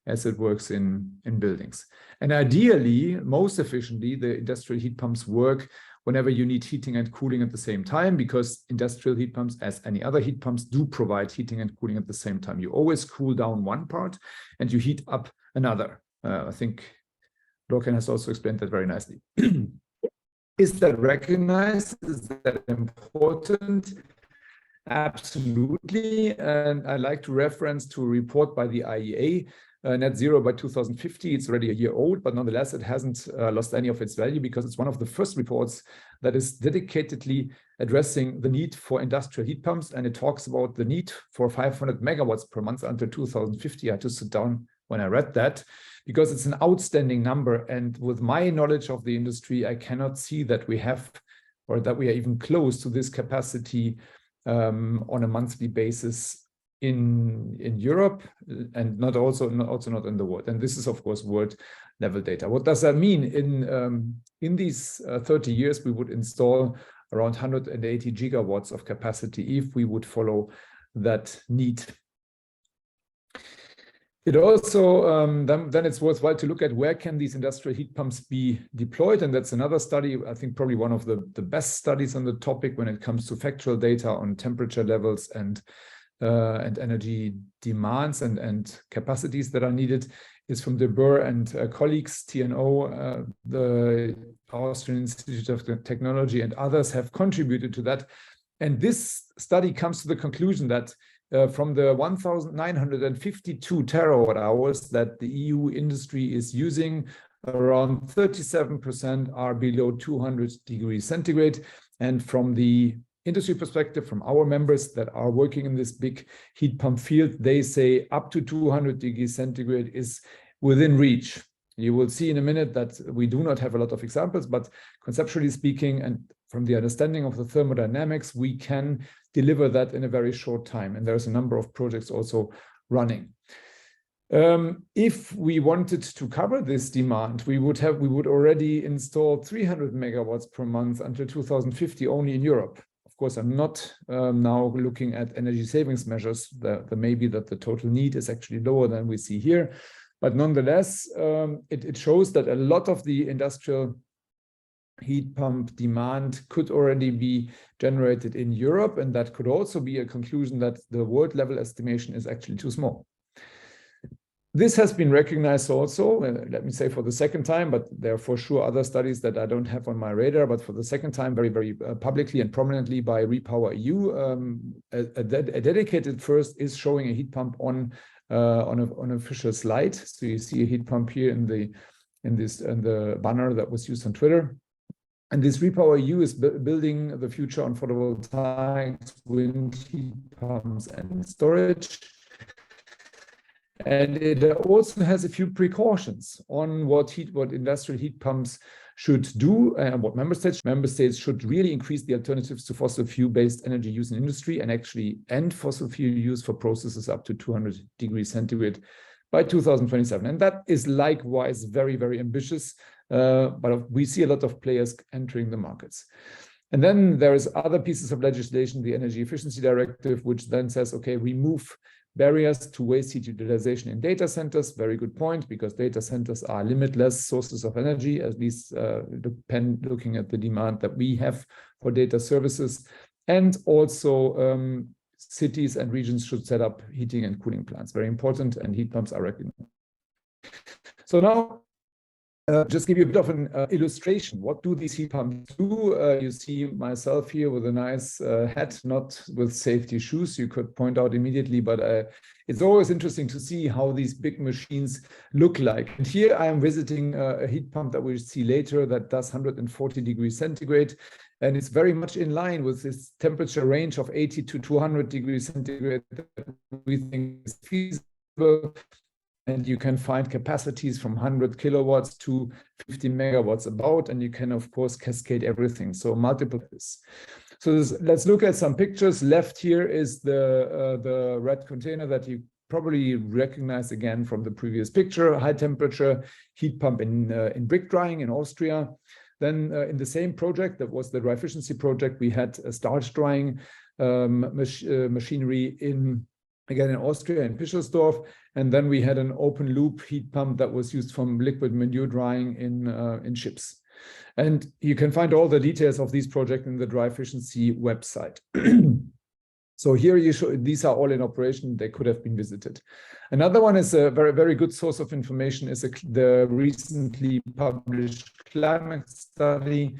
as it works in buildings. And ideally, most efficiently, the industrial heat pumps work whenever you need heating and cooling at the same time, because industrial heat pumps, as any other heat pumps, do provide heating and cooling at the same time. You always cool down one part and you heat up another. I think Lorcan has also explained that very nicely. Is that recognized? Is that important? Absolutely. And I like to reference to a report by the IEA, net zero by 2050. It's already a year old, but nonetheless, it hasn't lost any of its value because it's one of the first reports that is dedicatedly addressing the need for industrial heat pumps. And it talks about the need for 500 megawatts per month until 2050. I had to sit down when I read that because it's an outstanding number. And with my knowledge of the industry, I cannot see that we have, or that we are even close to this capacity on a monthly basis in Europe, and not in the world. And this is, of course, world level data. What does that mean? In these 30 years, we would install around 180 gigawatts of capacity if we would follow that need. It also, then it's worthwhile to look at where can these industrial heat pumps be deployed. And that's another study, I think probably one of the best studies on the topic when it comes to factual data on temperature levels and energy demands and capacities that are needed, is from De Boer and colleagues, TNO, the Austrian Institute of Technology, and others have contributed to that. And this study comes to the conclusion that from the 1,952 terawatt hours that the EU industry is using, around 37% are below 200 degrees centigrade. And from the industry perspective, from our members that are working in this big heat pump field, they say up to 200 degrees centigrade is within reach. You will see in a minute that we do not have a lot of examples, but conceptually speaking, and from the understanding of the thermodynamics, we can deliver that in a very short time. And there's a number of projects also running. If we wanted to cover this demand, we would already install 300 megawatts per month until 2050 only in Europe. Of course, I'm not now looking at energy savings measures. There may be that the total need is actually lower than we see here. But nonetheless, it shows that a lot of the industrial heat pump demand could already be generated in Europe. And that could also be a conclusion that the world level estimation is actually too small. This has been recognized also, let me say for the second time, but there are for sure other studies that I don't have on my radar, but for the second time, very, very publicly and prominently by REPowerEU. A dedicated first is showing a heat pump on an official slide. So you see a heat pump here in the banner that was used on Twitter. And this REPowerEU is building the future on photovoltaics, wind heat pumps, and storage. And it also has a few precautions on what industrial heat pumps should do and what member states should really increase the alternatives to fossil fuel-based energy use in industry and actually end fossil fuel use for processes up to 200 degrees centigrade by 2027. And that is likewise very, very ambitious, but we see a lot of players entering the markets. And then there's other pieces of legislation, the Energy Efficiency Directive, which then says, okay, remove barriers to waste heat utilization in data centers. Very good point, because data centers are limitless sources of energy, at least looking at the demand that we have for data services. And also cities and regions should set up heating and cooling plants. Very important, and heat pumps are recognized. So now, just give you a bit of an illustration. What do these heat pumps do? You see myself here with a nice hat, not with safety shoes, you could point out immediately, but it's always interesting to see how these big machines look like. And here I am visiting a heat pump that we'll see later that does 140 degrees centigrade. And it's very much in line with this temperature range of 80 to 200 degrees centigrade that we think is feasible. And you can find capacities from 100 kilowatts to 50 megawatts about, and you can, of course, cascade everything. So multiple. So let's look at some pictures. Left here is the red container that you probably recognize again from the previous picture. High temperature heat pump in brick drying in Austria. Then in the same project, that was the dry efficiency project, we had a starch drying machinery in Austria, in Pischelsdorf. And then we had an open loop heat pump that was used from liquid manure drying in ships. And you can find all the details of these projects in the dry efficiency website. So here you show, these are all in operation. They could have been visited. Another one is a very, very good source of information is the recently published climate study.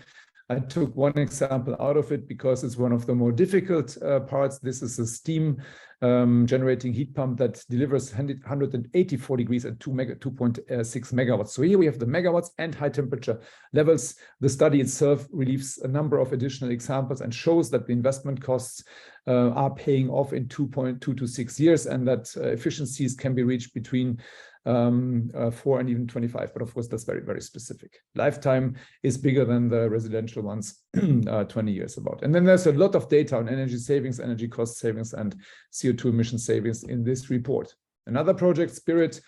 I took one example out of it because it's one of the more difficult parts. This is a steam generating heat pump that delivers 184 degrees at 2.6 megawatts. So here we have the megawatts and high temperature levels. The study itself relieves a number of additional examples and shows that the investment costs are paying off in 2.2 to 6 years, and that efficiencies can be reached between 4 and even 25, but of course that's very, very specific. Lifetime is bigger than the residential ones, 20 years about. And then there's a lot of data on energy savings, energy cost savings, and CO2 emission savings in this report. Another project, Spirit,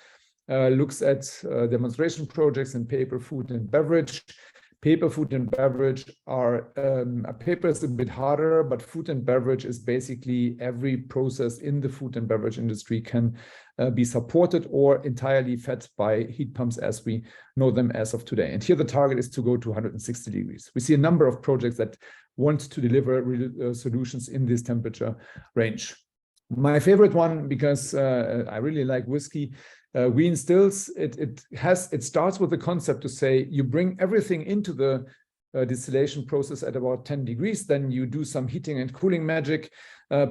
looks at demonstration projects in paper, food, and beverage. Paper, food, and beverage are, paper is a bit harder, but food and beverage is basically every process in the food and beverage industry can be supported or entirely fed by heat pumps as we know them as of today. And here the target is to go to 160 degrees. We see a number of projects that want to deliver solutions in this temperature range. My favorite one, because I really like whiskey, Wien Stills, it starts with the concept to say you bring everything into the distillation process at about 10 degrees, then you do some heating and cooling magic,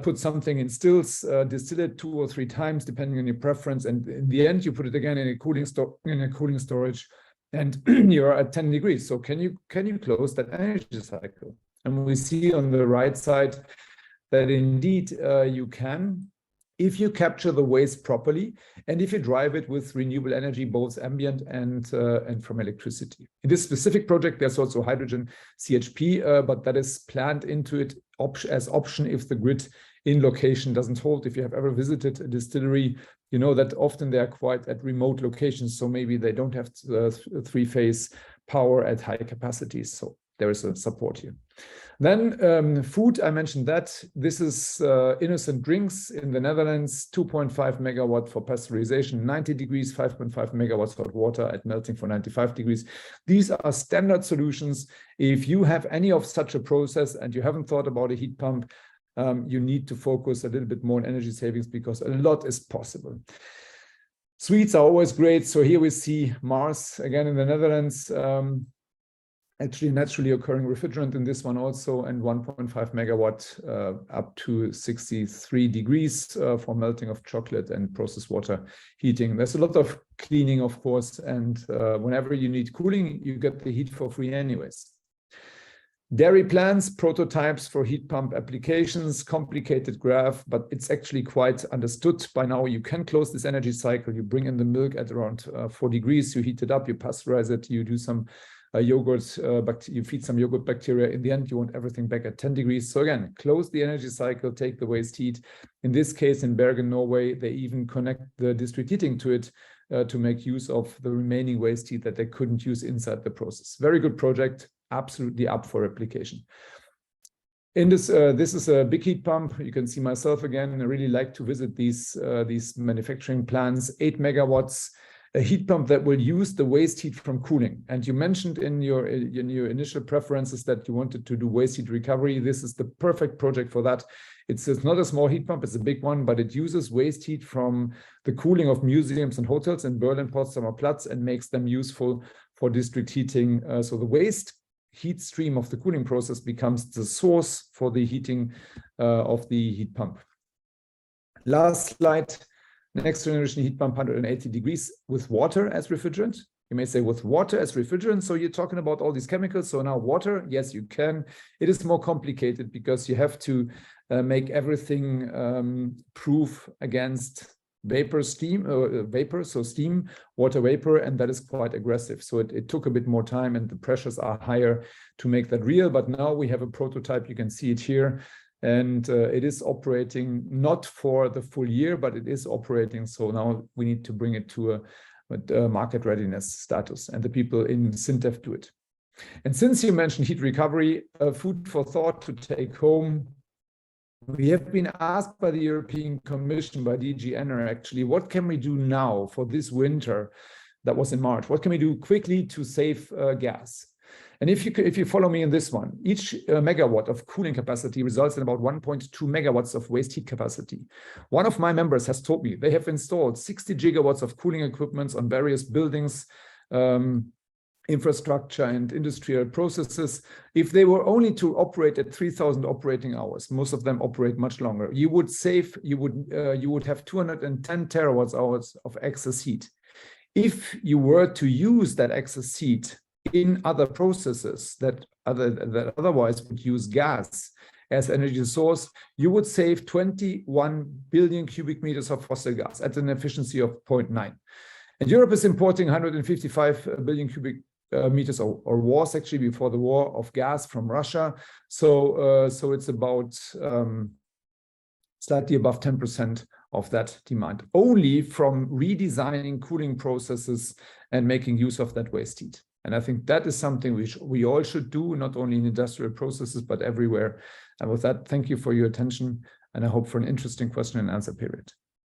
put something in stills, distill it 2 or 3 times depending on your preference, and in the end you put it again in a cooling storage, and you're at 10 degrees. So can you close that energy cycle? And we see on the right side that indeed you can, if you capture the waste properly, and if you drive it with renewable energy, both ambient and from electricity. In this specific project, there's also hydrogen CHP, but that is planned into it as option if the grid in location doesn't hold. If you have ever visited a distillery, you know that often they are quite at remote locations, so maybe they don't have 3-phase power at high capacities. So there is a support here. Then food, I mentioned that. This is innocent drinks in the Netherlands, 2.5 megawatt for pasteurization, 90 degrees, 5.5 megawatts hot water at melting for 95 degrees. These are standard solutions. If you have any of such a process and you haven't thought about a heat pump, you need to focus a little bit more on energy savings because a lot is possible. Sweets are always great. So here we see Mars, again in the Netherlands, actually naturally occurring refrigerant in this one also, and 1.5 megawatt up to 63 degrees for melting of chocolate and processed water heating. There's a lot of cleaning, of course, and whenever you need cooling, you get the heat for free anyways. Dairy plants, prototypes for heat pump applications, complicated graph, but it's actually quite understood by now. You can close this energy cycle. You bring in the milk at around 4 degrees, you heat it up, you pasteurize it, you do some yogurt, you feed some yogurt bacteria. In the end, you want everything back at 10 degrees. So again, close the energy cycle, take the waste heat. In this case, in Bergen, Norway, they even connect the district heating to it to make use of the remaining waste heat that they couldn't use inside the process. Very good project, absolutely up for application. In this, this is a big heat pump. You can see myself again. I really like to visit these manufacturing plants, 8 megawatts. A heat pump that will use the waste heat from cooling. And you mentioned in your initial preferences that you wanted to do waste heat recovery. This is the perfect project for that. It's not a small heat pump, it's a big one, but it uses waste heat from the cooling of museums and hotels in Berlin, Potsdamer Platz, and makes them useful for district heating. So the waste heat stream of the cooling process becomes the source for the heating of the heat pump. Last slide. Next generation heat pump, 180 degrees with water as refrigerant. You may say with water as refrigerant, so you're talking about all these chemicals. So now water, yes, you can. It is more complicated because you have to make everything proof against vapor, steam, vapor, so steam, water vapor, and that is quite aggressive. So it took a bit more time, and the pressures are higher to make that real. But now we have a prototype, you can see it here, and it is operating not for the full year, but it is operating. So now we need to bring it to a market readiness status, and the people in SynTEF do it. And since you mentioned heat recovery, food for thought to take home. We have been asked by the European Commission, by DG Ener actually, what can we do now for this winter? That was in March. What can we do quickly to save gas? And if you follow me in this one, each megawatt of cooling capacity results in about 1.2 megawatts of waste heat capacity. One of my members has told me they have installed 60 gigawatts of cooling equipment on various buildings, infrastructure and industrial processes. If they were only to operate at 3,000 operating hours, most of them operate much longer, you would have 210 terawatt hours of excess heat. If you were to use that excess heat in other processes that otherwise would use gas as energy source, you would save 21 billion cubic meters of fossil gas at an efficiency of 0.9. And Europe is importing 155 billion cubic meters, or was actually before the war, of gas from Russia. So it's about slightly above 10% of that demand, only from redesigning cooling processes and making use of that waste heat. And I think that is something which we all should do, not only in industrial processes, but everywhere. And with that, thank you for your attention, and I hope for an interesting question and answer period.